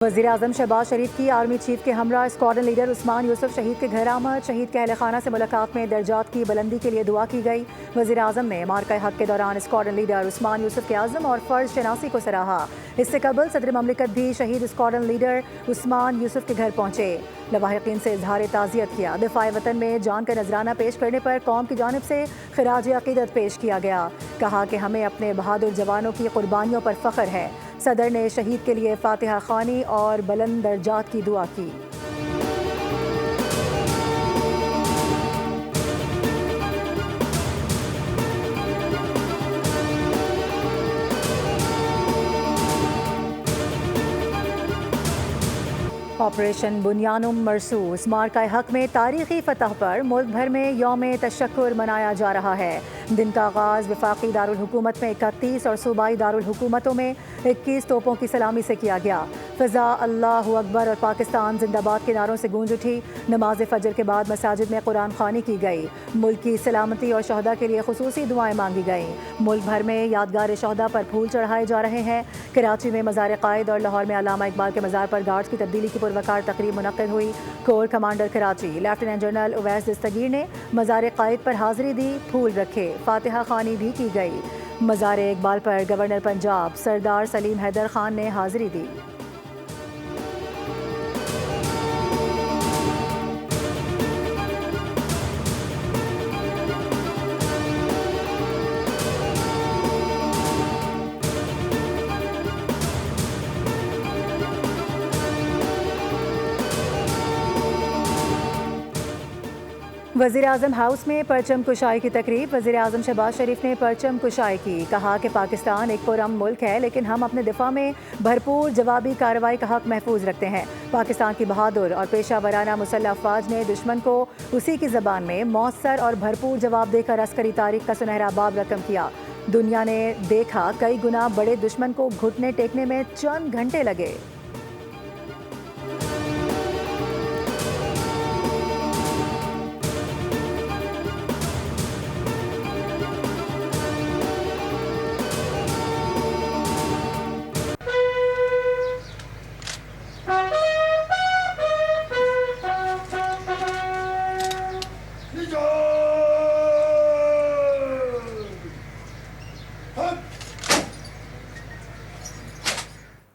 वज़ीर-ए-आज़म शहबाज शरीफ की army chief के हमरा स्क्वाड्रन लीडर उस्मान यूसुफ शहीद के घर आमद। शहीद के अहल खाना से मुलाकात में दर्जात की बुलंदी के लिए दुआ की गई। वज़ीर-ए-आज़म ने मार्का हक के दौरान स्क्वाड्रन लीडर उस्मान यूसुफ के आज़म और फ़र्ज शनासी को सराहा। इससे कबल सदर ममलिकत भी शहीद स्क्वाड्रन लीडर उस्मान यूसुफ के घर पहुंचे, लवाहिकीन से इजहार ताज़ियत किया। दिफ़ाए वतन में जान का नजराना पेश करने पर कौम की जानिब से खिराज अक़ीदत पेश किया गया। कहा कि हमें अपने बहादुर जवानों की कुर्बानियों पर फ़ख्र है। सदर ने शहीद के लिए फातिहा ख़्वानी और बुलंद दर्जात की दुआ की। ऑपरेशन बुनियानुम मरसूस मार्का हक में तारीखी फतह पर मुल्क भर में यौम तशक्कुर मनाया जा रहा है। दिन का आगाज़ वफाकी दारुल हुकूमत में 31 और सूबाई दारुल हुकूमतों में 21 तोपों की सलामी से किया गया। फ़िज़ा अल्लाहु अकबर और पाकिस्तान जिंदाबाद के नारों से गूंज उठी। नमाज फ़जर के बाद मसाजिद में कुरान ख़्वानी की गई। मुल्क की सलामती और शहदा के लिए खुसूसी दुआएं मांगी गईं। मुल्क भर में यादगार शहदा पर फूल चढ़ाए जा रहे हैं। कराची में मज़ार क़ायद और लाहौर में अल्लामा इकबाल के मज़ार पर गार्ड्स की तब्दीली की पुरवकार तकरीब मुनक़्क़िद हुई। Core commander Karachi lieutenant general Uwais Dastgir ने मज़ार क़ायद पर हाज़िरी दी, फूल रखे, फातिहा ख़्वानी भी की गई। मज़ार इकबाल पर गवर्नर पंजाब सरदार सलीम हैदर खान ने हाज़िरी दी। वज़ीर-ए-आज़म हाउस में परचम कुशाई की तकरीब। वज़ीर-ए-आज़म शहबाज शरीफ ने परचम कुशाई की। कहा कि पाकिस्तान एक पुरअमन मुल्क है, लेकिन हम अपने दिफा में भरपूर जवाबी कार्रवाई का हक महफूज रखते हैं। पाकिस्तान की बहादुर और पेशा वराना मुसल्लह अफवाज ने दुश्मन को उसी की ज़बान में मौसर और भरपूर जवाब देकर अस्करी तारीख का सुनहरा बाब रकम किया। दुनिया ने देखा कई गुना बड़े दुश्मन को घुटने टेकने में चंद घंटे लगे।